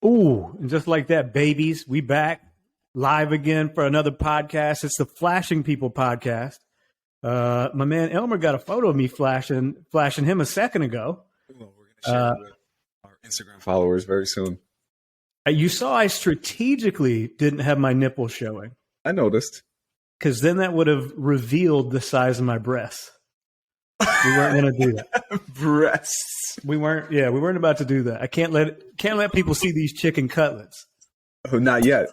Ooh, and just like that, babies, we back live again for another podcast. It's the Flashing People podcast. My man Elmer got a photo of me flashing him a second ago. Well, we're going to share it with our Instagram followers very soon. You saw I strategically didn't have my nipples showing. I noticed. Because then that would have revealed the size of my breasts. We weren't going to do that. Breasts. We weren't about to do that. I can't let people see these chicken cutlets. Oh, not yet.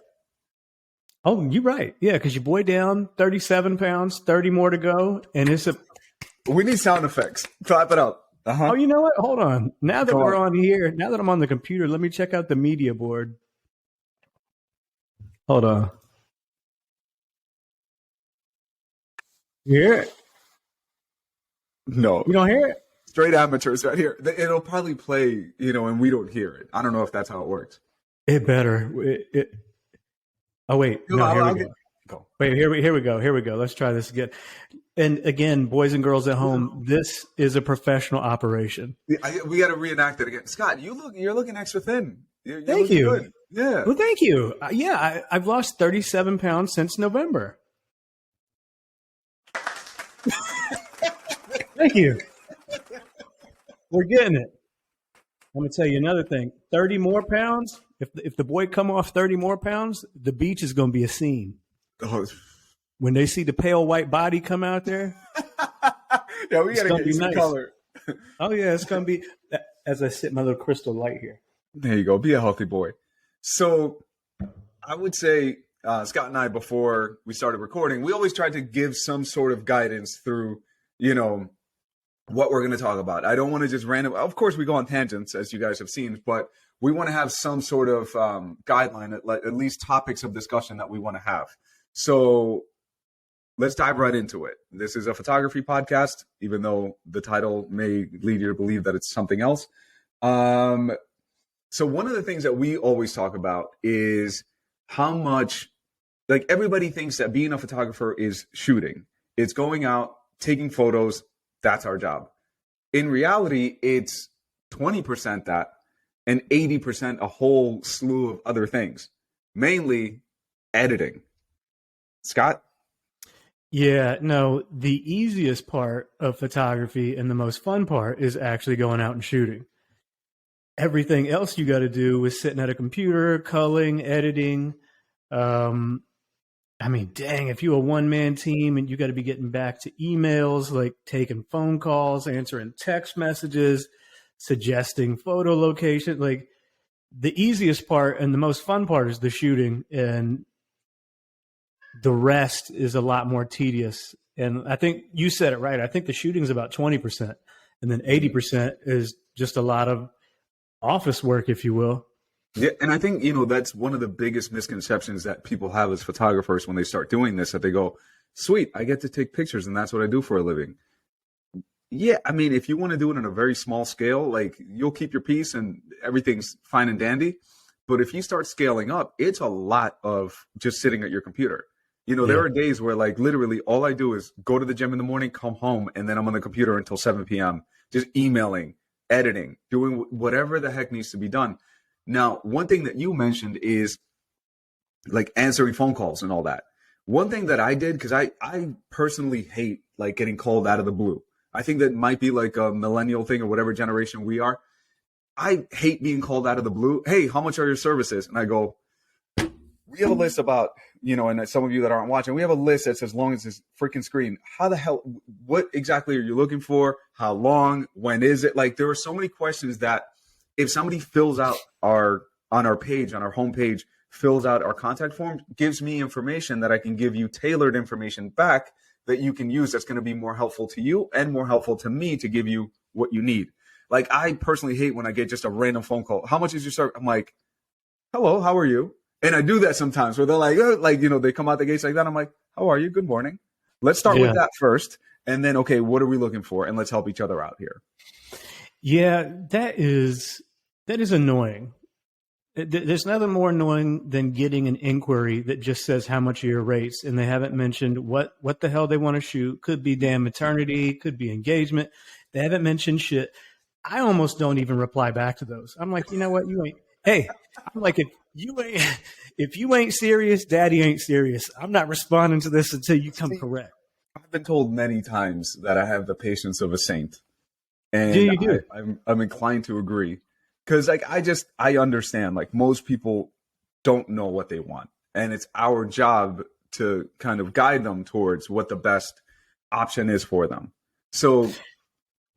Oh, you're right. Yeah, because your boy down 37 pounds, 30 more to go, and it's a. We need sound effects. Clap it up. Oh, you know what? Hold on. Now that we're on here, now that I'm on the computer, let me check out the media board. Hold on. You hear it? No. You don't hear it? Straight amateurs right here. It'll probably play, and we don't hear it. I don't know if that's how it works. It better. Oh, wait. No, here we go. Wait, here we go. Here we go. Let's try this again. And again, boys and girls at home, this is a professional operation. We got to reenact it again. Scott, you're looking extra thin. Thank you. Good. Yeah. Well, thank you. I've lost 37 pounds since November. Thank you. We're getting it. I'm going to tell you another thing. 30 more pounds. If the boy come off 30 more pounds, the beach is going to be a scene. Oh. When they see the pale white body come out there. Yeah, we got to get you some color. Oh, yeah, it's going to be, as I sit my little crystal light here. There you go. Be a healthy boy. So I would say Scott and I, before we started recording, we always tried to give some sort of guidance through, what we're going to talk about. I don't want to just random. Of course, we go on tangents, as you guys have seen, but we want to have some sort of guideline, at least topics of discussion that we want to have. So let's dive right into it. This is a photography podcast, even though the title may lead you to believe that it's something else. So one of the things that we always talk about is how much, like, everybody thinks that being a photographer is shooting. It's going out, taking photos. That's our job. In reality, it's 20% that and 80% a whole slew of other things, mainly editing. Scott? Yeah, no, the easiest part of photography and the most fun part is actually going out and shooting. Everything else you got to do is sitting at a computer, culling, editing. Dang, if you're a one-man team and you got to be getting back to emails, like taking phone calls, answering text messages, suggesting photo location, like the easiest part and the most fun part is the shooting, and the rest is a lot more tedious. And I think you said it right. I think the shooting is about 20%, and then 80% is just a lot of office work, if you will. Yeah, and I think, that's one of the biggest misconceptions that people have as photographers when they start doing this, that they go, sweet, I get to take pictures and that's what I do for a living. Yeah, if you want to do it on a very small scale, like, you'll keep your peace and everything's fine and dandy. But if you start scaling up, it's a lot of just sitting at your computer. There are days where, like, literally all I do is go to the gym in the morning, come home, and then I'm on the computer until 7 p.m., just emailing, editing, doing whatever the heck needs to be done. Now, one thing that you mentioned is, like, answering phone calls and all that. One thing that I did, because I personally hate, like, getting called out of the blue. I think that might be like a millennial thing or whatever generation we are. I hate being called out of the blue. Hey, how much are your services? And I go, we have a list about, and some of you that aren't watching, we have a list that's as long as this freaking screen. How the hell, what exactly are you looking for? How long? When is it? Like, there are so many questions that, if somebody fills out on our homepage, fills out our contact form, gives me information that I can give you tailored information back that you can use, that's going to be more helpful to you and more helpful to me to give you what you need. Like, I personally hate when I get just a random phone call. How much is your service? I'm like, hello, how are you? And I do that sometimes where they're like, they come out the gates like that. I'm like, how are you? Good morning. Let's start with that first. And then, okay, what are we looking for? And let's help each other out here. Yeah, that is annoying. There's nothing more annoying than getting an inquiry that just says how much are your rates, and they haven't mentioned what the hell they want to shoot. Could be damn maternity, could be engagement. They haven't mentioned shit. I almost don't even reply back to those. I'm like, you know what, you ain't. Hey, I'm like, if you ain't serious, daddy ain't serious. I'm not responding to this until you come See, correct. I've been told many times that I have the patience of a saint, Yeah, and you do. I'm inclined to agree because like I understand like most people don't know what they want, and it's our job to kind of guide them towards what the best option is for them. So,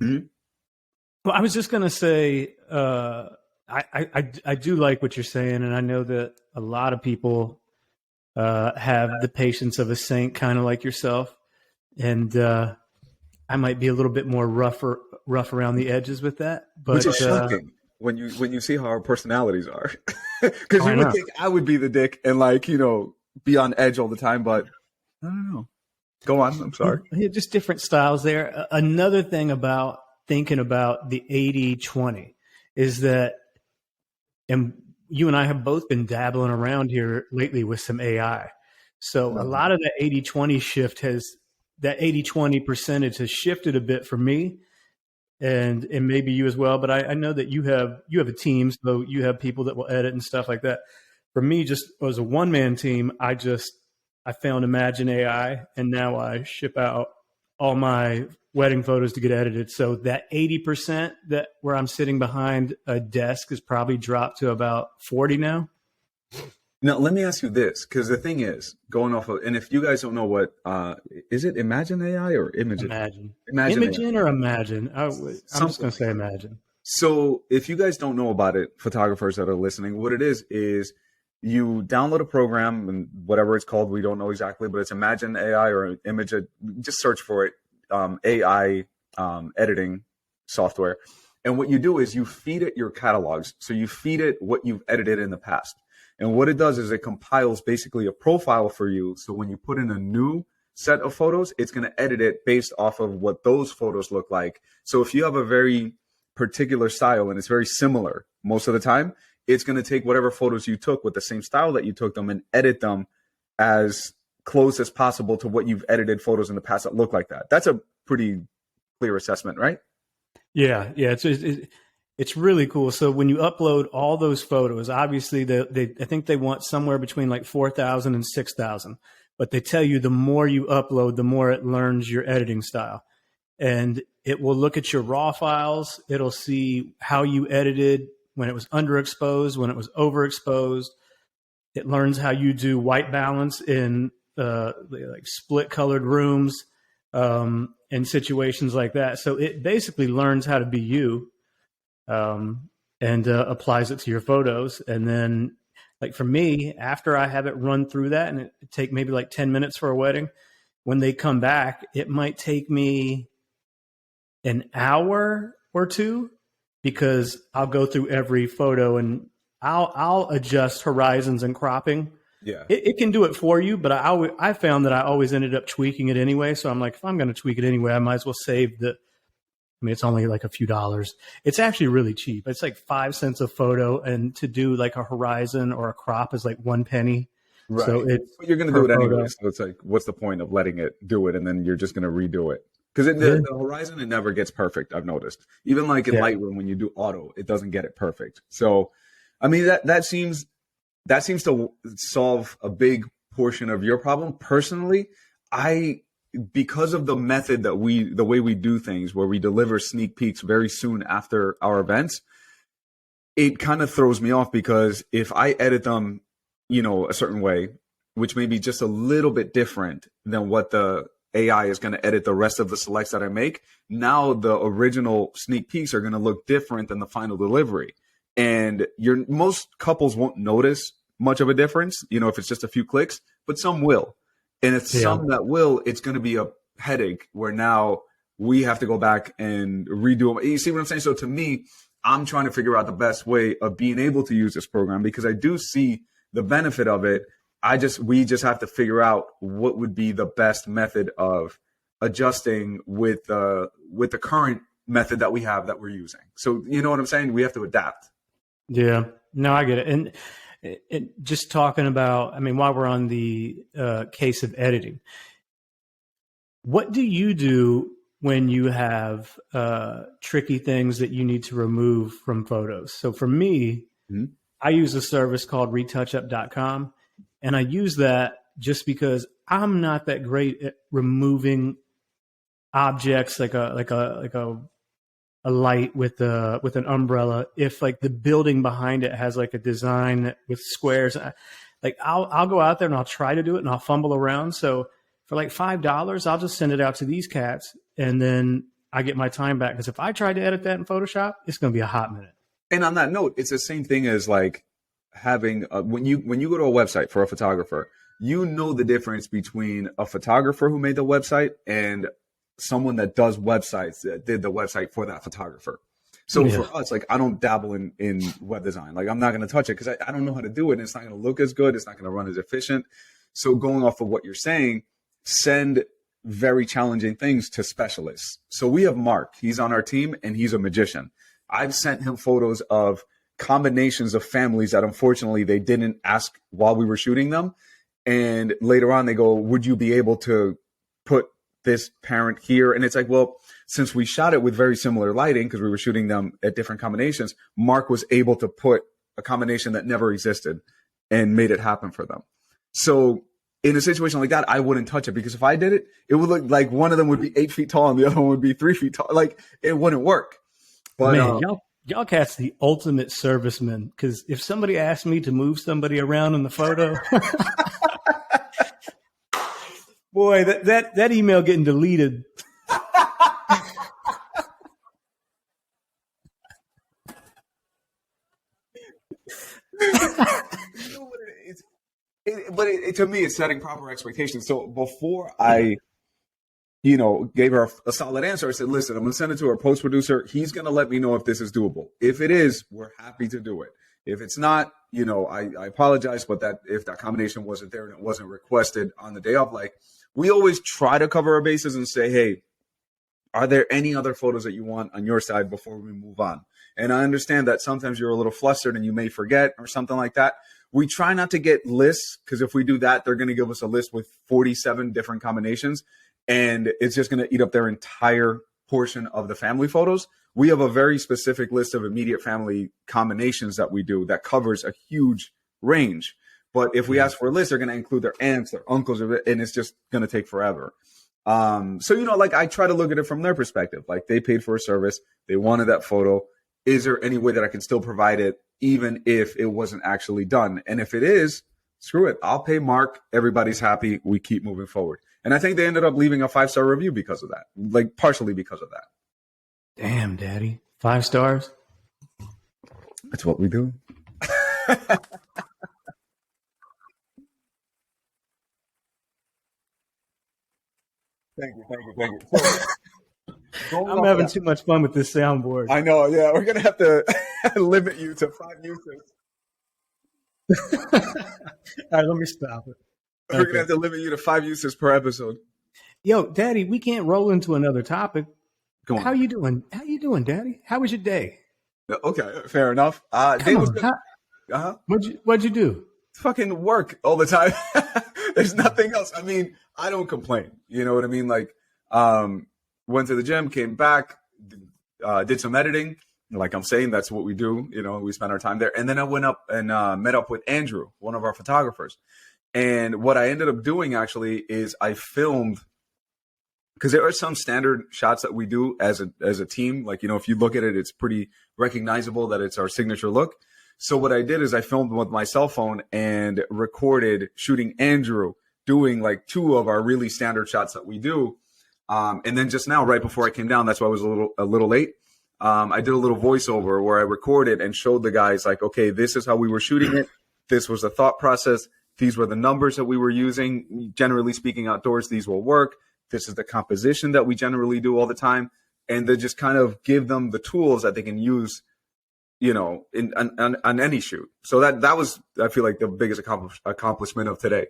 mhm. Well, I was just going to say, I do like what you're saying, and I know that a lot of people have the patience of a saint, kind of like yourself, and I might be a little bit more rough around the edges with that, Which but is shocking when you see how our personalities are, because oh, I you would know. think I would be the dick and like be on edge all the time, but I don't know. Go on. I'm sorry. Yeah, just different styles there. Another thing about thinking about the 80-20 is that, and you and I have both been dabbling around here lately with some AI. So a Mhm. lot of the 80-20 shift that 80-20 percentage has shifted a bit for me and maybe you as well. But I know that you have a team, so you have people that will edit and stuff like that. For me, just as a one man team, I found Imagine AI, and now I ship out all my wedding photos to get edited. So that 80% that where I'm sitting behind a desk is probably dropped to about 40 now. Now, let me ask you this, because the thing is, going off of, and if you guys don't know what, is it Imagine AI or Imagine? Imagine, Imagine AI. Imogen or Imagine. I'm just Something gonna like say that. Imagine. So, if you guys don't know about it, photographers that are listening, what it is you download a program and whatever it's called, we don't know exactly, but it's Imagine AI or Image. Just search for it, AI editing software. And what you do is you feed it your catalogs. So you feed it what you've edited in the past. And what it does is it compiles basically a profile for you. So when you put in a new set of photos, it's going to edit it based off of what those photos look like. So if you have a very particular style and it's very similar most of the time, it's going to take whatever photos you took with the same style that you took them and edit them as close as possible to what you've edited photos in the past that look like that. That's a pretty clear assessment, right? Yeah. It's really cool. So when you upload all those photos, obviously I think they want somewhere between like 4,000 and 6,000. But they tell you the more you upload, the more it learns your editing style. And it will look at your raw files. It'll see how you edited when it was underexposed, when it was overexposed. It learns how you do white balance in like split colored rooms and situations like that. So it basically learns how to be you and applies it to your photos. And then, like for me, after I have it run through that, and it take maybe like 10 minutes for a wedding, when they come back, it might take me an hour or two because I'll go through every photo and I'll adjust horizons and cropping. Yeah. It can do it for you, but I found that I always ended up tweaking it anyway. So I'm like, if I'm going to tweak it anyway, I might as well save the. I mean, it's only like a few dollars. It's actually really cheap. It's like 5 cents a photo, and to do like a horizon or a crop is like 1 penny. So Right. it's But you're going to per do it anyway. photo. So it's like, what's the point of letting it do it and then you're just going to redo it? Because Yeah, the horizon, it never gets perfect, I've noticed. Even like in yeah, Lightroom, when you do auto, it doesn't get it perfect. So, I mean, that seems to solve a big portion of your problem. Personally, I because of the method the way we do things, where we deliver sneak peeks very soon after our events, it kind of throws me off because if I edit them, a certain way, which may be just a little bit different than what the AI is going to edit the rest of the selects that I make, now the original sneak peeks are going to look different than the final delivery. And most couples won't notice much of a difference, if it's just a few clicks, but some will. And if yeah. some that will, it's going to be a headache where now we have to go back and redo them. You see what I'm saying? So to me, I'm trying to figure out the best way of being able to use this program because I do see the benefit of it. We just have to figure out what would be the best method of adjusting with the current method that we have that we're using. So you know what I'm saying? We have to adapt. Yeah, no, I get it. And just talking about, I mean, while we're on the case of editing, what do you do when you have tricky things that you need to remove from photos? So for me, Mm-hmm. I use a service called retouchup.com, and I use that just because I'm not that great at removing objects like a light with an umbrella. If like the building behind it has like a design with squares, like I'll go out there and I'll try to do it and I'll fumble around. So for like $5, I'll just send it out to these cats, and then I get my time back. Because if I try to edit that in Photoshop, it's going to be a hot minute. And on that note, it's the same thing as like having when you go to a website for a photographer, you know the difference between a photographer who made the website and someone that does websites that did the website for that photographer. So for us, like I don't dabble in web design. Like I'm not going to touch it because I don't know how to do it. And it's not going to look as good. It's not going to run as efficient. So going off of what you're saying, send very challenging things to specialists. So we have Mark. He's on our team and he's a magician. I've sent him photos of combinations of families that unfortunately they didn't ask while we were shooting them. And later on they go, would you be able to put this parent here? And it's like, well, since we shot it with very similar lighting because we were shooting them at different combinations, Mark was able to put a combination that never existed and made it happen for them. So in a situation like that, I wouldn't touch it because if I did it, it would look like one of them would be 8 feet tall and the other one would be 3 feet tall. Like it wouldn't work. But man, y'all cats the ultimate servicemen. Because if somebody asked me to move somebody around in the photo, boy, that email getting deleted. But to me, it's setting proper expectations. So before I, gave her a solid answer, I said, listen, I'm going to send it to our post producer. He's going to let me know if this is doable. If it is, we're happy to do it. If it's not, I apologize, but if that combination wasn't there and it wasn't requested on the day of, like we always try to cover our bases and say, hey, are there any other photos that you want on your side before we move on? And I understand that sometimes you're a little flustered and you may forget or something like that. We try not to get lists because if we do that, they're going to give us a list with 47 different combinations and it's just going to eat up their entire portion of the family photos. We have a very specific list of immediate family combinations that we do that covers a huge range. But if we ask for a list, they're going to include their aunts, their uncles, and it's just going to take forever. So, like I try to look at it from their perspective. Like they paid for a service. They wanted that photo. Is there any way that I can still provide it even if it wasn't actually done? And if it is, screw it. I'll pay Mark. Everybody's happy. We keep moving forward. And I think they ended up leaving a 5-star review because of that, like partially because of that. Damn, Daddy. 5 stars? That's what we do. Thank you. So, I'm having too much fun with this soundboard. I know. Yeah, we're going to have to limit you to 5 uses. All right, let me stop it. We're going to have to limit you to 5 uses per episode. Yo, Daddy, we can't roll into another topic. Go on. How you doing? Daddy? How was your day? Okay, fair enough. Day was good. What'd you do? Fucking work all the time. There's nothing else. I mean, I don't complain. You know what I mean? Like, went to the gym, came back, did some editing. Like I'm saying, that's what we do. We spend our time there. And then I went up and met up with Andrew, one of our photographers. And what I ended up doing actually is I filmed, because there are some standard shots that we do as a team. Like, if you look at it, it's pretty recognizable that it's our signature look. So what I did is I filmed with my cell phone and recorded shooting Andrew doing like 2 of our really standard shots that we do. And then just now, right before I came down, that's why I was a little late. I did a little voiceover where I recorded and showed the guys like, okay, this is how we were shooting it. This was the thought process. These were the numbers that we were using. Generally speaking, outdoors, these will work. This is the composition that we generally do all the time. And to just kind of give them the tools that they can use, on any shoot. So that was, I feel like, the biggest accomplishment of today.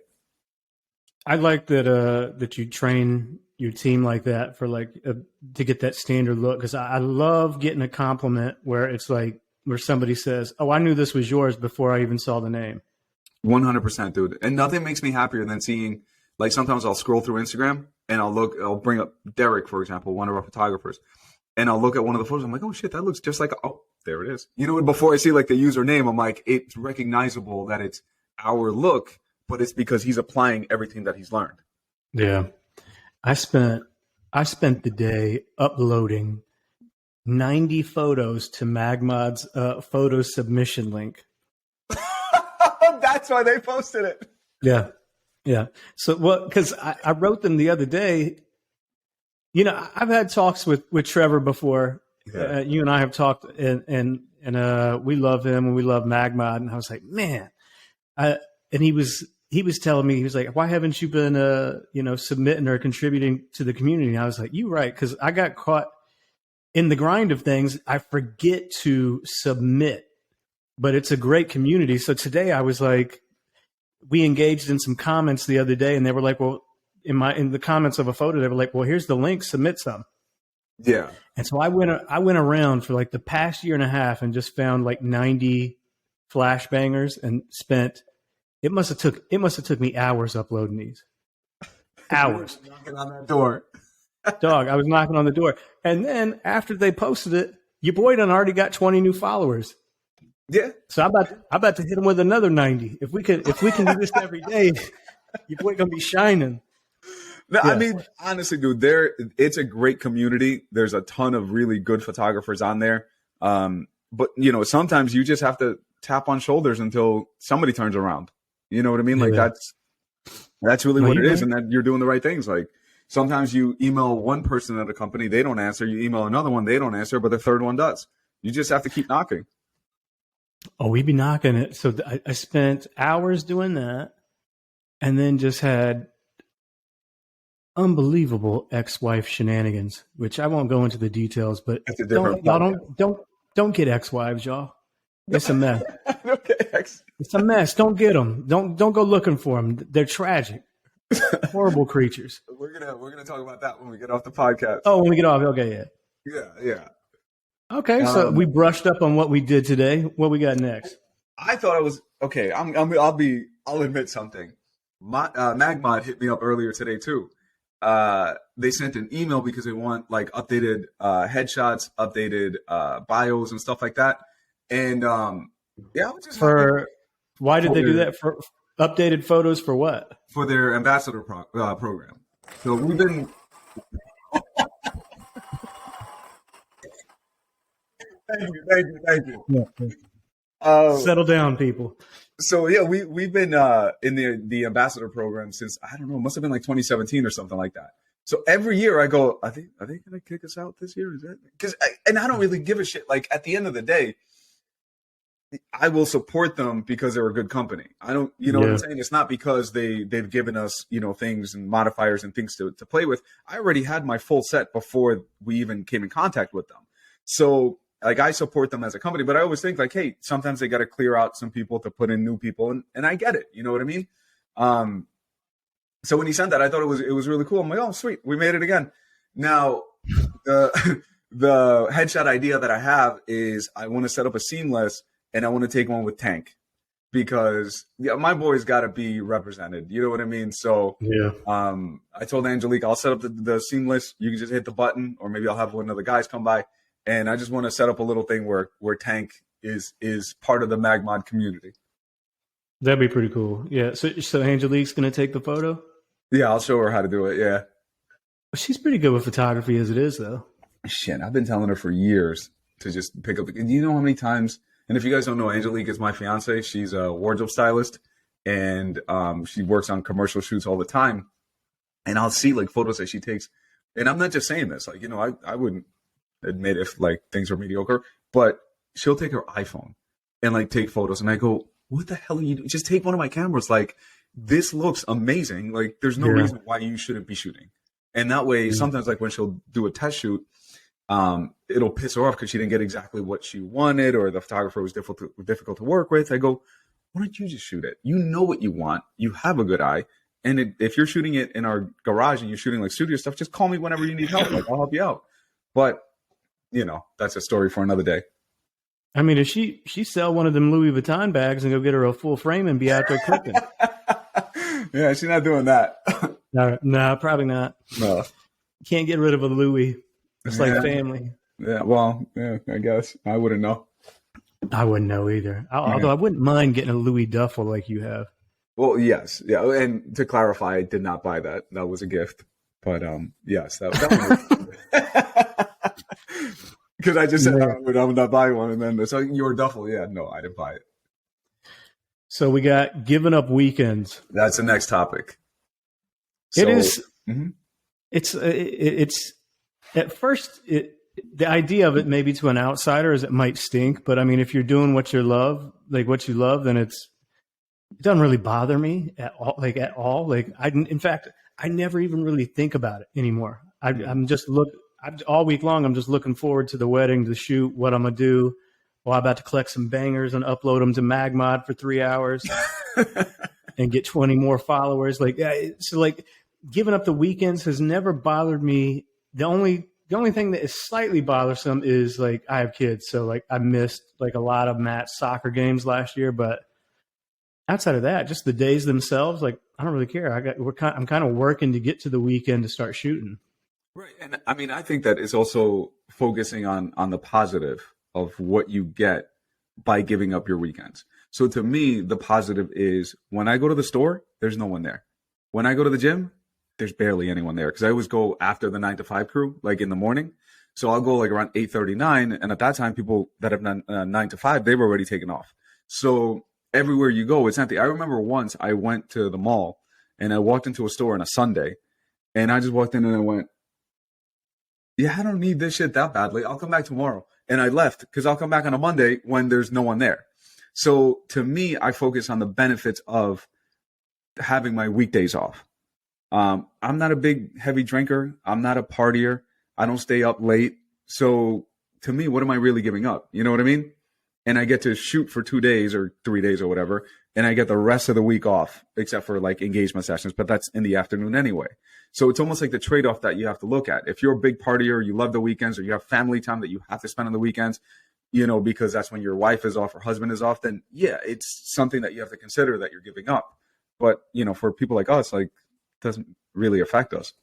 I like that you train your team like that for to get that standard look, because I love getting a compliment where it's like where somebody says, "Oh, I knew this was yours before I even saw the name." 100%, dude. And nothing makes me happier than seeing, like, sometimes I'll scroll through Instagram and I'll bring up Derek, for example, one of our photographers, and I'll look at one of the photos. I'm like, oh shit, that looks just like, oh, there it is. You know, before I see like the username, I'm like, it's recognizable that it's our look, but it's because he's applying everything that he's learned. Yeah. I spent the day uploading 90 photos to Magmod's photo submission link. That's why they posted it. Yeah. Yeah. So because I wrote them the other day. You know, I've had talks with Trevor before. Yeah. You and I have talked, and we love him and we love Magmod. And I was like, man, and he was telling me, he was like, why haven't you been submitting or contributing to the community? And I was like, you're right, because I got caught in the grind of things. I forget to submit, but it's a great community. So today I was like, we engaged in some comments the other day, and they were like, well, in the comments of a photo, they were like, well, here's the link, submit some. Yeah. And so I went around for like the past year and a half and just found like 90 flashbangers and spent, it must have took me hours uploading these. Hours. Knocking on that door. Dog, I was knocking on the door. And then after they posted it, your boy done already got 20 new followers. Yeah. So I'm about to hit him with another 90. If we can do this every day, your boy gonna be shining. No, yeah. I mean, honestly, dude, it's a great community. There's a ton of really good photographers on there. But sometimes you just have to tap on shoulders until somebody turns around. You know what I mean? Like that's really what it is. And that you're doing the right things. Like sometimes you email one person at a company, they don't answer. You email another one, they don't answer, but the third one does. You just have to keep knocking. Oh, we be knocking it. So I spent hours doing that, and then just had unbelievable ex-wife shenanigans, which I won't go into the details, but don't get ex-wives, y'all. It's a mess. Okay, it's a mess. Don't get them. Don't go looking for them. They're tragic, horrible creatures. We're gonna talk about that when we get off the podcast. Oh, when we get off, okay, yeah. Okay, so we brushed up on what we did today. What we got next? I thought it was okay. I'll admit something. Magmod hit me up earlier today too. They sent an email because they want like updated headshots, updated bios and stuff like that. And I was just why did they do that? For updated photos for what? For their ambassador program. So we've been. Thank you. Yeah. Settle down, people. So yeah, we've been in the ambassador program since, I don't know, it must have been like 2017 or something like that. So every year I go, are they gonna kick us out this year? Is that because I don't really give a shit. Like at the end of the day, I will support them because they're a good company. I don't, what I'm saying? It's not because they've given us, things and modifiers and things to play with. I already had my full set before we even came in contact with them. So like I support them as a company, but I always think like, hey, sometimes they got to clear out some people to put in new people, and I get it. You know what I mean? So when he sent that, I thought it was really cool. I'm like, oh, sweet, we made it again. Now the headshot idea that I have is I want to set up a seamless, and I want to take one with Tank because my boy's got to be represented. You know what I mean? So I told Angelique I'll set up the seamless. You can just hit the button, or maybe I'll have one of the guys come by. And I just want to set up a little thing where Tank is part of the Magmod community. That'd be pretty cool. Yeah. So Angelique's going to take the photo? Yeah, I'll show her how to do it. Yeah. She's pretty good with photography as it is, though. Shit, I've been telling her for years to just pick up. Do you know how many times? And if you guys don't know, Angelique is my fiance. She's a wardrobe stylist, and she works on commercial shoots all the time. And I'll see like photos that she takes. And I'm not just saying this. Like, I wouldn't admit if like things are mediocre, but she'll take her iPhone and like take photos, and I go, what the hell are you doing? Just take one of my cameras. Like, this looks amazing. Like, there's no reason why you shouldn't be shooting. And that way, sometimes like when she'll do a test shoot, it'll piss her off because she didn't get exactly what she wanted, or the photographer was difficult to work with. I go, why don't you just shoot it? You know what you want. You have a good eye. And if you're shooting it in our garage and you're shooting like studio stuff, just call me whenever you need help. Like, I'll help you out. But that's a story for another day. I mean, if she sell one of them Louis Vuitton bags and go get her a full frame and be out there cooking. Yeah, she's not doing that. No, probably not. No. Can't get rid of a Louis. It's like family. Yeah, well, yeah, I guess I wouldn't know. I wouldn't know either. Yeah. Although I wouldn't mind getting a Louis duffel like you have. Well, yes, yeah, and to clarify, I did not buy that. That was a gift. But yes, that one. Because I just said Yeah. I'm not buying one, and then it's like your duffel. Yeah, no, I didn't buy it. So we got giving up weekends. That's the next topic. It So, is. mhm. It's at first the idea of it maybe to an outsider is it might stink, but I mean if you're doing what you love, then it doesn't really bother me at all. At all. In fact, I never even really think about it anymore. I'm just all week long. I'm just looking forward to the wedding, the shoot, what I'm gonna do. Well, I'm about to collect some bangers and upload them to MagMod for 3 hours and get 20 more followers. Giving up the weekends has never bothered me. The only thing that is slightly bothersome is like I have kids, so like I missed like a lot of Matt's soccer games last year, but outside of that, just the days themselves, like I don't really care. I'm kind of working to get to the weekend to start shooting. Right, and I mean, I think that it's also focusing on the positive of what you get by giving up your weekends. So to me, the positive is when I go to the store, there's no one there. When I go to the gym, there's barely anyone there because I always go after the 9 to 5 crew, like in the morning. So I'll go like around 8:39, and at that time, people that have done 9 to 5, they've already taken off. So everywhere you go, it's empty. I remember once I went to the mall and I walked into a store on a Sunday, and I just walked in and I went, "Yeah, I don't need this shit that badly. I'll come back tomorrow." And I left because I'll come back on a Monday when there's no one there. So to me, I focus on the benefits of having my weekdays off. I'm not a big heavy drinker. I'm not a partier. I don't stay up late. So to me, what am I really giving up? You know what I mean? And I get to shoot for 2 days or 3 days or whatever. And I get the rest of the week off, except for like engagement sessions, but that's in the afternoon anyway. So it's almost like the trade-off that you have to look at. If you're a big partier, you love the weekends, or you have family time that you have to spend on the weekends, because that's when your wife is off or husband is off, then yeah, it's something that you have to consider that you're giving up. But, for people like us, like, it doesn't really affect us.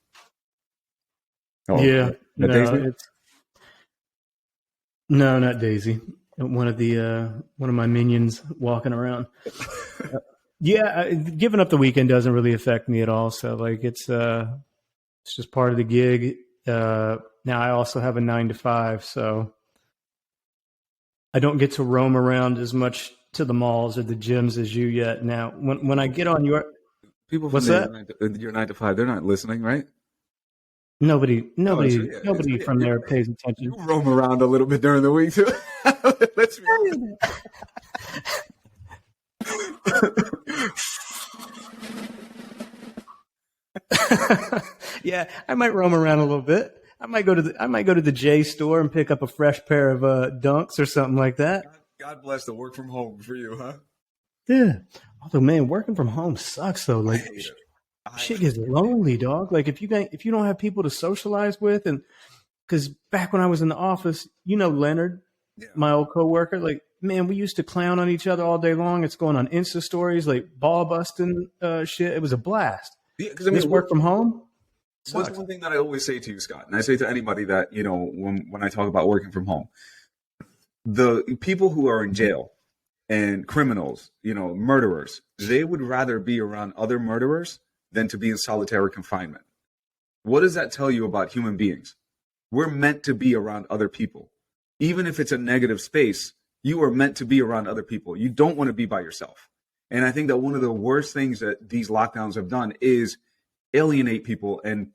Oh, Yeah, Daisy? No, not Daisy. One of my minions walking around. Giving up the weekend doesn't really affect me at all. So like it's just part of the gig. Now I also have a 9 to 5, so I don't get to roam around as much to the malls or the gyms as you yet. Now, when I get on your people from what's that? Your 9 to 5, they're not listening, right? Nobody Oh, from there pays attention. You roam around a little bit during the week too. Let's be honest. Yeah, I might roam around a little bit. I might go to the J store and pick up a fresh pair of Dunks or something like that. God bless the work from home for you, huh? Yeah. Although, man, working from home sucks though. Like, shit gets lonely, dog. Like if you don't have people to socialize with, and because back when I was in the office, Leonard, my old coworker, like, man, we used to clown on each other all day long. It's going on Insta stories, like ball busting shit. It was a blast. Yeah, because this work from home. What's one thing that I always say to you, Scott, and I say to anybody that when I talk about working from home, the people who are in jail and criminals, murderers, they would rather be around other murderers than to be in solitary confinement. What does that tell you about human beings? We're meant to be around other people. Even if it's a negative space, you are meant to be around other people. You don't want to be by yourself. And I think that one of the worst things that these lockdowns have done is alienate people. And,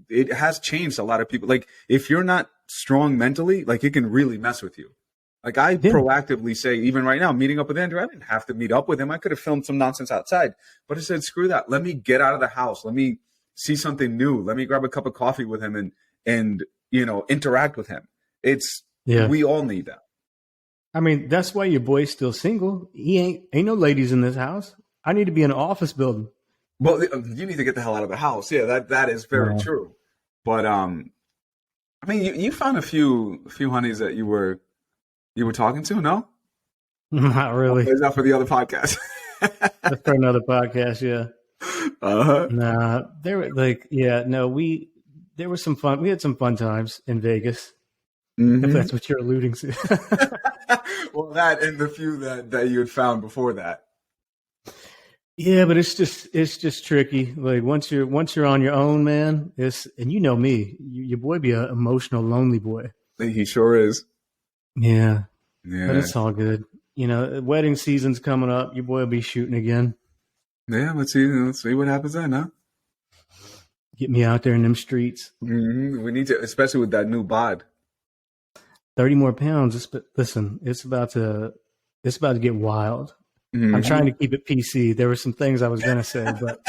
it has changed a lot of people. Like, if you're not strong mentally, like, it can really mess with you. Like, I proactively say, even right now, meeting up with Andrew, I didn't have to meet up with him. I could have filmed some nonsense outside. But I said, screw that. Let me get out of the house. Let me see something new. Let me grab a cup of coffee with him and interact with him. We all need that. I mean, that's why your boy's still single. He ain't no ladies in this house. I need to be in an office building. Well, you need to get the hell out of the house. Yeah, that is very true. But I mean, you found a few honeys that you were talking to, no? Not really. Is that for the other podcast? That's for another podcast, yeah. Nah, there were there was some fun. We had some fun times in Vegas. if Hmm. that's what you're alluding to. Well, that and the few that you had found before that. Yeah, but it's just tricky. Like once you're on your own, man. And you know me, your boy be an emotional, lonely boy. He sure is. Yeah, but Yeah. it's all good. Wedding season's coming up. Your boy will be shooting again. Yeah, let's see what happens then, huh? Get me out there in them streets. We need to, especially with that new bod. 30 more pounds. Listen, it's about to get wild. I'm Hmm. trying to keep it PC. There were some things I was going to say, but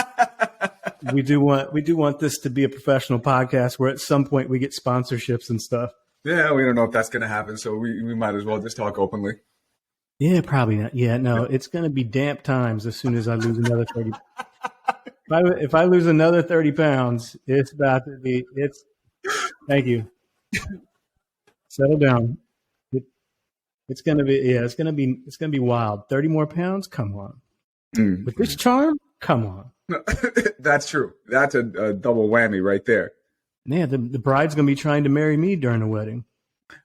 we do want this to be a professional podcast where at some point we get sponsorships and stuff. Yeah, we don't know if that's going to happen, so we might as well just talk openly. Yeah, probably not. Yeah, no, it's going to be damp times as soon as I lose another 30. If I lose another 30 pounds, it's about to be. Thank you. Settle down. It, it's going to be. Yeah, it's going to be wild. 30 more pounds. Come on. Mm. With this charm, come on. That's true. That's a double whammy right there. Man, the bride's going to be trying to marry me during the wedding.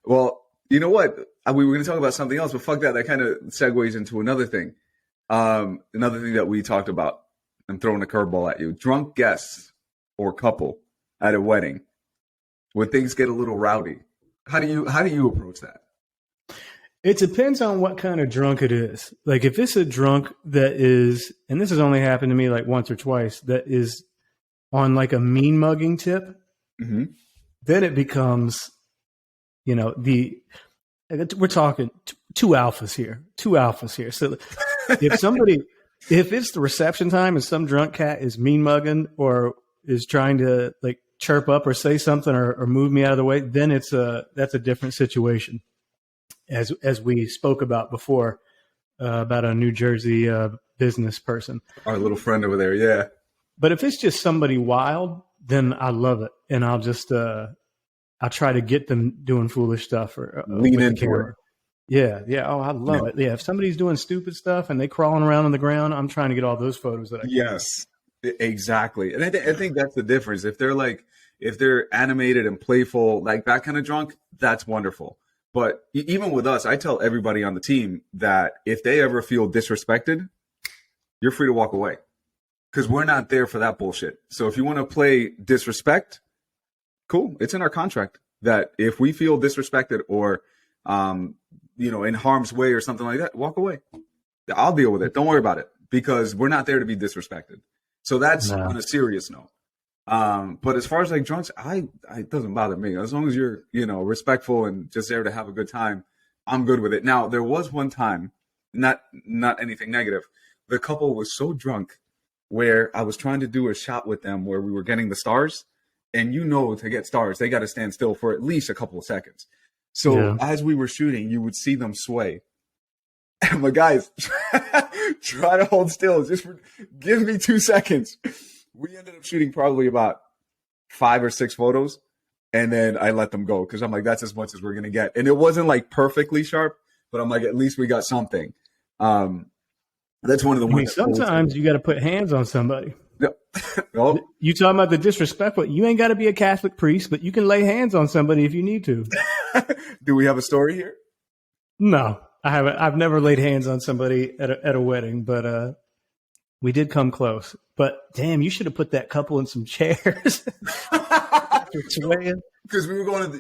Well, you know what? We were going to talk about something else, but fuck that. That kind of segues into another thing. Another thing that we talked about. I'm throwing a curveball at you. Drunk guests or couple at a wedding when things get a little rowdy. How do you approach that? It depends on what kind of drunk it is. Like if it's a drunk that is, and this has only happened to me like once or twice, that is on like a mean mugging tip, Mm-hmm. then it becomes, we're talking two alphas here. So if it's the reception time and some drunk cat is mean mugging or is trying to like chirp up or say something or move me out of the way, then that's a different situation. As we spoke about before, about a New Jersey business person. Our little friend over there, yeah. But if it's just somebody wild, then I love it, and I'll just I'll try to get them doing foolish stuff or Lean with the into camera. it. Yeah. Oh, I love it. Yeah, if somebody's doing stupid stuff and they crawling around on the ground, I'm trying to get all those photos that I can. Yes, exactly. And I think that's the difference. If they're animated and playful, like that kind of drunk, that's wonderful. But even with us, I tell everybody on the team that if they ever feel disrespected, you're free to walk away because we're not there for that bullshit. So if you want to play disrespect, cool. It's in our contract that if we feel disrespected or, in harm's way or something like that, walk away. I'll deal with it. Don't worry about it because we're not there to be disrespected. So that's on a serious note. But as far as like drunks, it doesn't bother me as long as you're, respectful and just there to have a good time. I'm good with it. Now, there was one time, not anything negative. The couple was so drunk where I was trying to do a shot with them where we were getting the stars. And to get stars, they got to stand still for at least a couple of seconds. So as we were shooting, you would see them sway. And my guys, try to hold still. Give me 2 seconds. We ended up shooting probably about 5 or 6 photos. And then I let them go because I'm like, that's as much as we're going to get. And it wasn't like perfectly sharp, but I'm like, at least we got something. That's one of the ones. Sometimes you got to put hands on somebody. Oh. You talking about the disrespectful? You ain't got to be a Catholic priest, but you can lay hands on somebody if you need to. Do we have a story here? No, I haven't. I've never laid hands on somebody at a wedding, but we did come close. But damn, you should have put that couple in some chairs. Because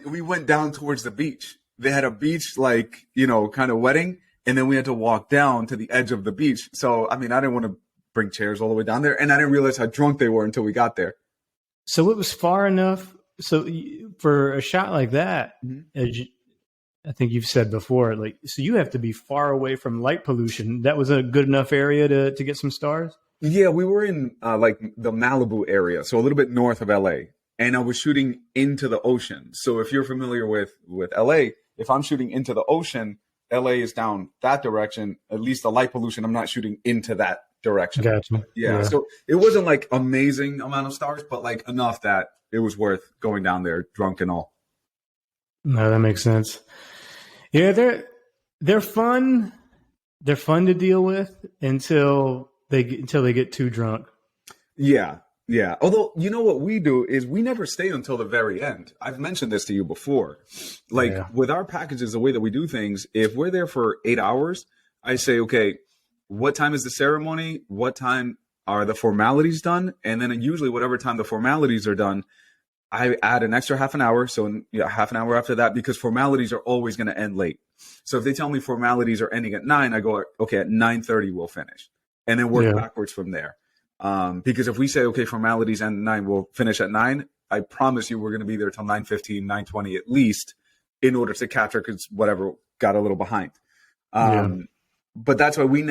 we went down towards the beach. They had a beach kind of wedding, and then we had to walk down to the edge of the beach. So I didn't want to bring chairs all the way down there, and I didn't realize how drunk they were until we got there. So it was far enough. So for a shot like that, I think you've said before, so you have to be far away from light pollution. That was a good enough area to get some stars? Yeah, we were in the Malibu area, so a little bit north of LA, and I was shooting into the ocean. So if you're familiar with LA, if I'm shooting into the ocean, LA is down that direction. At least the light pollution, I'm not shooting into that direction. Gotcha. Yeah. So it wasn't like amazing amount of stars, but like enough that it was worth going down there drunk and all. No, that makes sense. Yeah, they're fun. They're fun to deal with until they get too drunk. Yeah. Yeah. Although, you know what we do is we never stay until the very end. I've mentioned this to you before. Like Yeah. with our packages, the way that we do things, if we're there for 8 hours, I say, okay, what time is the ceremony? What time are the formalities done? And then usually whatever time the formalities are done, I add an extra half an hour. So yeah, half an hour after that, because formalities are always going to end late. So if they tell me formalities are ending at 9, I go, okay, at 9:30 we'll finish, and then work Yeah. backwards from there. Because if we say, okay, formalities end at 9, we'll finish at 9. I promise you, we're going to be there till 9:15, 9:20 at least, in order to capture, because whatever got a little behind. Yeah. But that's why we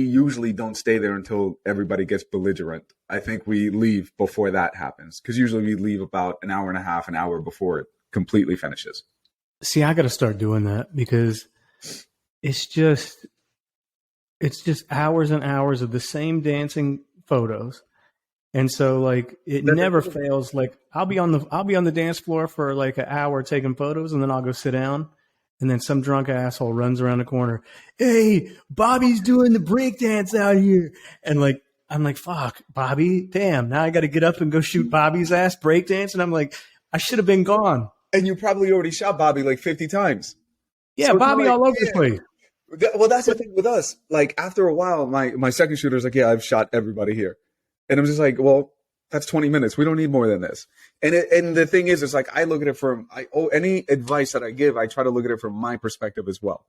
usually don't stay there until everybody gets belligerent. I think we leave before that happens, because usually we leave about an hour and a half, an hour before it completely finishes. See, I got to start doing that, because it's just hours and hours of the same dancing photos. And so like it never fails. Like I'll be on the dance floor for like an hour taking photos, and then I'll go sit down, and then some drunk asshole runs around the corner. Hey, Bobby's doing the break dance out here. And like I'm like, fuck, Bobby, damn, now I got to get up and go shoot Bobby's ass break dance. And I'm like, I should have been gone. And you probably already shot Bobby like 50 times. Yeah, So Bobby like, all over the place. Well, that's the thing with us. Like after a while, my second shooter's like, yeah, I've shot everybody here. And I'm just like, well, that's 20 minutes. We don't need more than this. And the thing is, it's like, I look at it from, any advice that I give, I try to look at it from my perspective as well.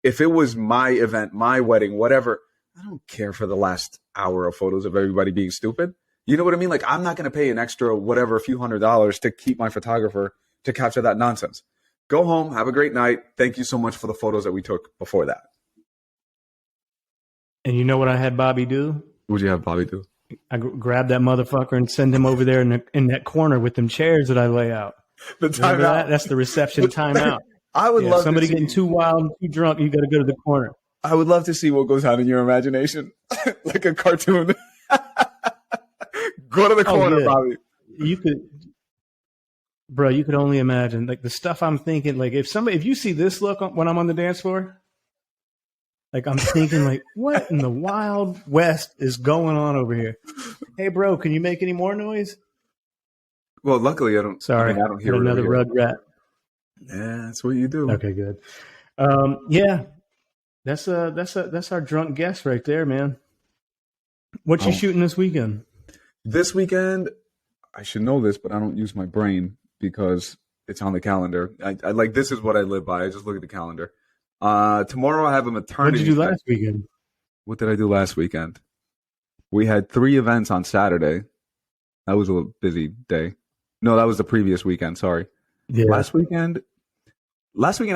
If it was my event, my wedding, whatever, I don't care for the last hour of photos of everybody being stupid. You know what I mean? Like, I'm not going to pay an extra, whatever, a few $100s to keep my photographer to capture that nonsense. Go home, have a great night. Thank you so much for the photos that we took before that. And you know what I had Bobby do? What'd you have Bobby do? I grab that motherfucker and send him over there in that corner with them chairs that I lay out. The timeout. That's the reception timeout. I would love somebody to see, getting too wild and too drunk. You got to go to the corner. I would love to see what goes on in your imagination, like a cartoon. Go to the corner, yeah. Bobby. You could only imagine like the stuff I'm thinking. Like if you see this look when I'm on the dance floor, like I'm thinking like, what in the wild west is going on over here? Hey, bro, can you make any more noise? Well, luckily I don't. Sorry, I don't hear another rug rat. Yeah, that's what you do. Okay, good. Yeah, that's our drunk guest right there, man. What you shooting this weekend? This weekend, I should know this, but I don't use my brain because it's on the calendar. I like, this is what I live by. I just look at the calendar. Tomorrow I have a maternity. What did you do last weekend? What did I do last weekend? We had 3 events on Saturday. That was a busy day. No, that was the previous weekend. Sorry. Yeah. Last weekend,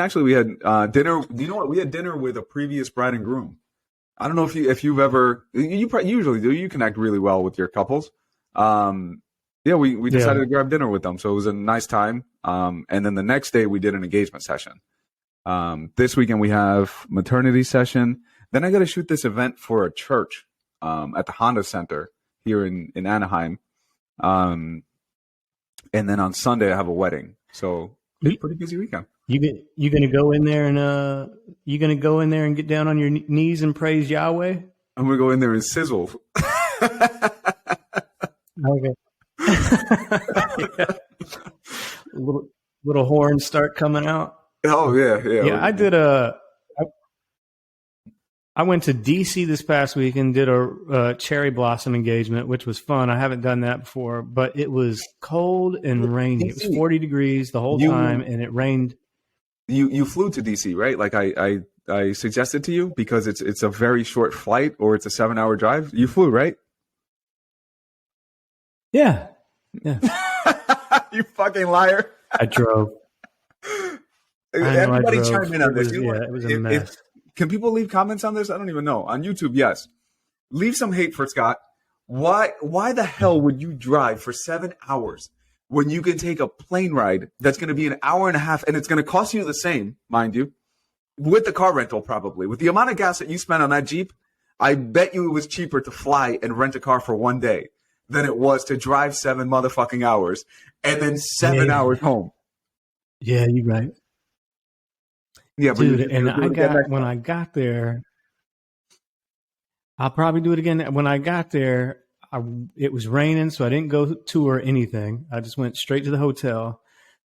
actually, we had dinner. Do you know what? We had dinner with a previous bride and groom. I don't know if you've ever. You usually do. You connect really well with your couples. Yeah, we decided to grab dinner with them, so it was a nice time. And then the next day we did an engagement session. This weekend we have maternity session. Then I got to shoot this event for a church at the Honda Center here in Anaheim. And then on Sunday I have a wedding. So pretty busy weekend. You gonna go in there and get down on your knees and praise Yahweh? I'm gonna go in there and sizzle. Okay. Yeah. Little horns start coming out. Oh yeah. Yeah, I went to DC this past week and did a cherry blossom engagement, which was fun. I haven't done that before, but it was cold and rainy. It was 40 degrees the whole time, and it rained. You flew to DC, right? Like I suggested to you, because it's a very short flight, or it's a 7-hour drive. You flew, right? Yeah. You fucking liar. I drove. Everybody chime in on this. It was a mess. Can people leave comments on this? I don't even know. On YouTube, yes. Leave some hate for Scott. Why the hell would you drive for 7 hours when you can take a plane ride that's going to be an hour and a half, and it's going to cost you the same, mind you, with the car rental probably. With the amount of gas that you spent on that Jeep, I bet you it was cheaper to fly and rent a car for one day than it was to drive 7 motherfucking hours and then 7 hours home. Yeah, you're right. Yeah, but dude, and when I got there, I'll probably do it again. When I got there, it was raining, so I didn't go tour anything. I just went straight to the hotel.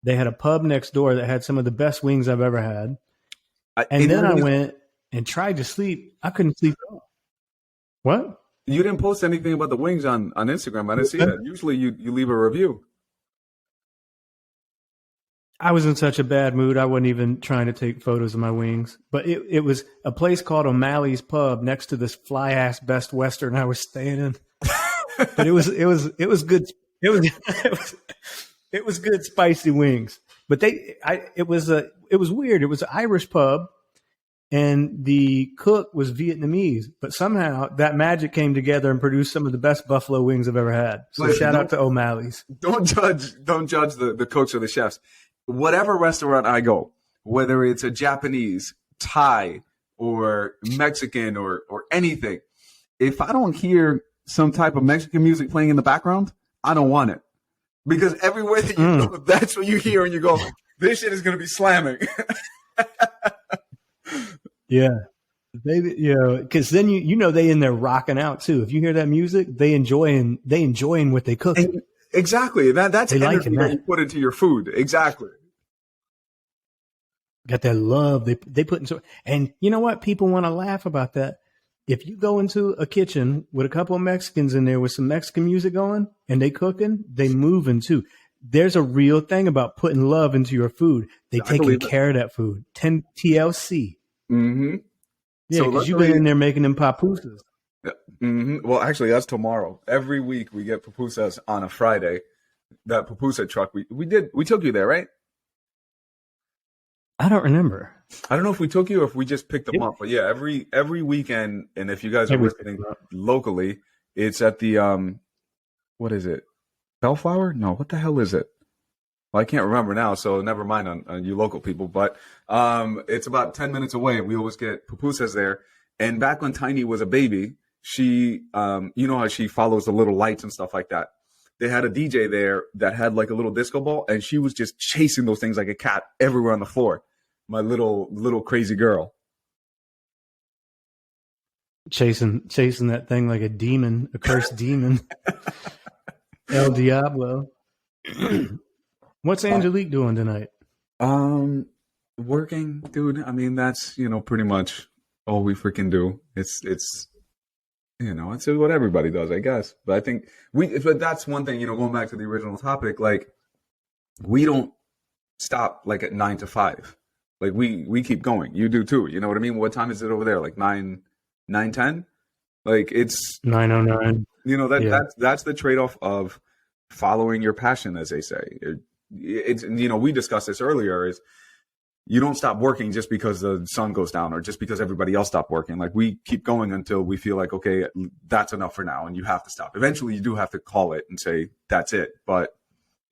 They had a pub next door that had some of the best wings I've ever had. And then I went and tried to sleep. I couldn't sleep at all. What? You didn't post anything about the wings on Instagram. I didn't see that. Usually you leave a review. I was in such a bad mood. I wasn't even trying to take photos of my wings. But it was a place called O'Malley's Pub next to this fly ass Best Western I was staying in. But it was good. It was good spicy wings. But it was weird. It was an Irish pub, and the cook was Vietnamese. But somehow that magic came together and produced some of the best buffalo wings I've ever had. So shout out to O'Malley's. Don't judge the cooks or the chefs. Whatever restaurant I go, whether it's a Japanese, Thai, or Mexican or anything, if I don't hear some type of Mexican music playing in the background, I don't want it. Because everywhere that you go, that's what you hear and you go, this shit is going to be slamming. Yeah. Because then they in there rocking out too. If you hear that music, they enjoying what they cook. Exactly. That's energy that you put into your food. Exactly. Got that love they put into, and you know what? People want to laugh about that. If you go into a kitchen with a couple of Mexicans in there with some Mexican music going and they cooking, they moving too. There's a real thing about putting love into your food. They taking care of that food. TLC. Mm-hmm. Yeah, because you've been in there making them pupusas. Mm-hmm. Well, actually, that's tomorrow. Every week we get pupusas on a Friday. That pupusa truck we took you there, right? I don't remember. I don't know if we took you or if we just picked them up, but yeah, every weekend. And if you guys are listening locally, it's at the what is it? Bellflower? No, what the hell is it? Well, I can't remember now, so never mind on you local people. But it's about 10 minutes away. We always get pupusas there. And back when Tiny was a baby, she, you know how she follows the little lights and stuff like that. They had a DJ there that had like a little disco ball, and she was just chasing those things like a cat everywhere on the floor. My little crazy girl. Chasing that thing like a demon, a cursed demon. El Diablo. What's Angelique doing tonight? Working, dude. I mean, that's, pretty much all we freaking do. It's what everybody does, I guess. But I think but that's one thing, going back to the original topic, like we don't stop like at 9 to 5. Like we keep going. You do too. You know what I mean? What time is it over there? Like 9:10? Like it's 9:09. That's the trade-off of following your passion, as they say. It's we discussed this earlier, is you don't stop working just because the sun goes down or just because everybody else stopped working. Like we keep going until we feel like, okay, that's enough for now, and you have to stop. Eventually you do have to call it and say that's it. But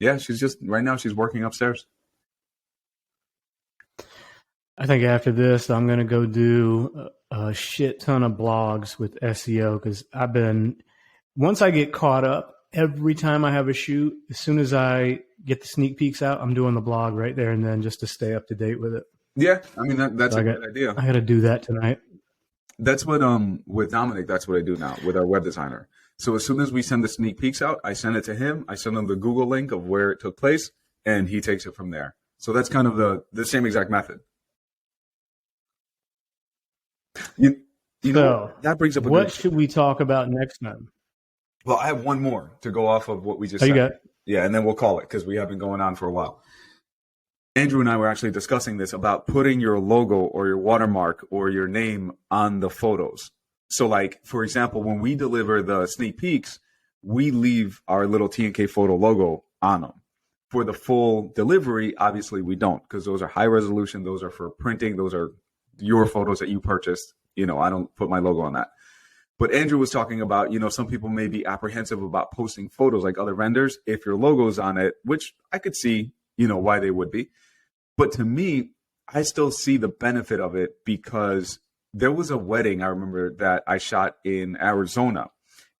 yeah, right now she's working upstairs. I think after this, I'm going to go do a shit ton of blogs with SEO, because once I get caught up, every time I have a shoot, as soon as I get the sneak peeks out, I'm doing the blog right there and then, just to stay up to date with it. Yeah, I mean that's a good idea. I got to do that tonight. That's what with Dominic, that's what I do now with our web designer. So as soon as we send the sneak peeks out, I send it to him. I send him the Google link of where it took place, and he takes it from there. So that's kind of the same exact method. That brings up what should we talk about next time? Well, I have one more to go off of what we just said. You got it? Yeah, and then we'll call it, because we have been going on for a while. Andrew and I were actually discussing this about putting your logo or your watermark or your name on the photos. So like, for example, when we deliver the sneak peeks, we leave our little T&K photo logo on them. For the full delivery, obviously we don't, because those are high resolution. Those are for printing. Those are your photos that you purchased. I don't put my logo on that. But Andrew was talking about, some people may be apprehensive about posting photos like other vendors if your logo's on it, which I could see, why they would be. But to me, I still see the benefit of it, because there was a wedding I remember that I shot in Arizona.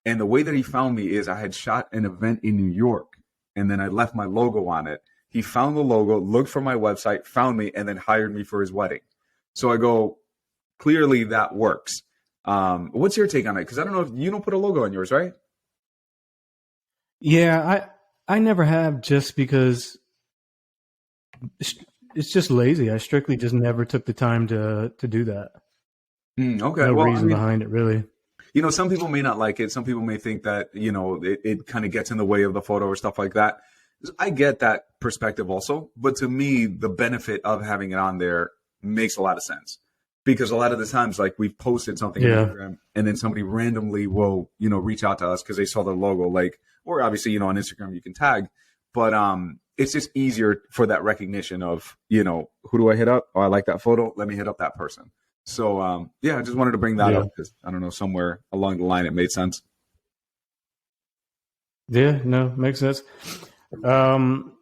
And the way that he found me is I had shot an event in New York, and then I left my logo on it. He found the logo, looked for my website, found me, and then hired me for his wedding. So I go, clearly that works. What's your take on it? Because I don't know if you don't put a logo on yours, right? Yeah, I never have, just because it's just lazy. I strictly just never took the time to do that. Okay. No Well, I reason mean, behind it, really. some people may not like it. Some people may think that, it kind of gets in the way of the photo or stuff like that. I get that perspective also. But to me, the benefit of having it on there makes a lot of sense, because a lot of the times, like, we've posted something on Yeah. Instagram and then somebody randomly will, reach out to us because they saw the logo, like, or obviously, on Instagram you can tag, but it's just easier for that recognition of, who do I hit up? Oh, I like that photo. Let me hit up that person. So yeah, I just wanted to bring that Yeah. up because I don't know, somewhere along the line it made sense. Yeah. No, makes sense. Um,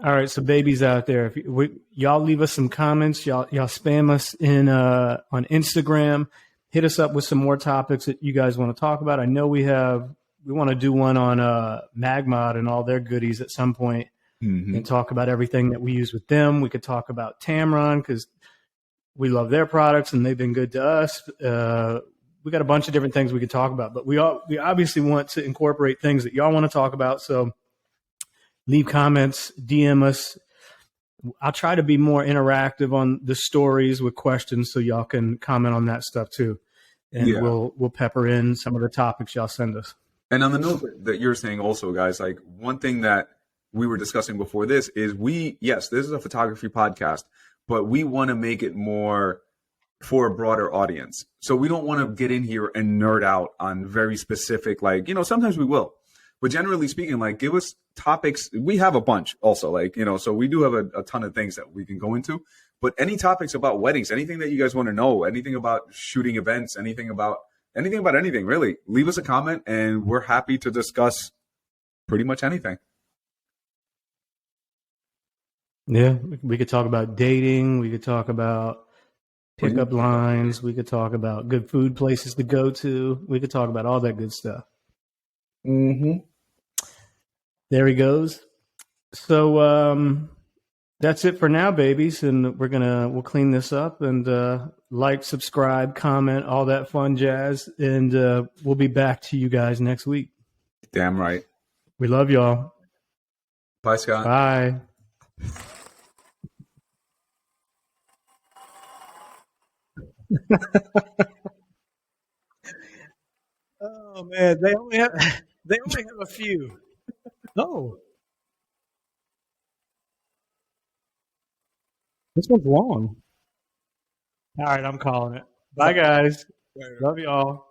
all right, so babies out there, if y'all leave us some comments, y'all spam us in on Instagram, hit us up with some more topics that you guys want to talk about. I know we want to do one on Magmod and all their goodies at some point, Hmm. and talk about everything that we use with them. We could talk about Tamron because we love their products and they've been good to us. We got a bunch of different things we could talk about, but we obviously want to incorporate things that y'all want to talk about. So leave comments, DM us. I'll try to be more interactive on the stories with questions so y'all can comment on that stuff too. And Yeah. we'll pepper in some of the topics y'all send us. And on the note that you're saying also, guys, like, one thing that we were discussing before this is, yes, this is a photography podcast, but we want to make it more for a broader audience. So we don't want to get in here and nerd out on very specific, like, sometimes we will, but generally speaking, like, give us topics. We have a bunch also, like, so we do have a ton of things that we can go into, but any topics about weddings, anything that you guys want to know, anything about shooting events, anything really, leave us a comment and we're happy to discuss pretty much anything. Yeah, we could talk about dating. We could talk about What do you pickup lines. We could talk about good food places to go to. We could talk about all that good stuff. Mm-hmm. There he goes. So that's it for now, babies, and we'll clean this up and like, subscribe, comment, all that fun jazz, and we'll be back to you guys next week. Damn right. We love y'all. Bye, Scott. Bye. Oh man, they only have a few. Oh, this one's long. All right, I'm calling it. Bye, guys. Love y'all.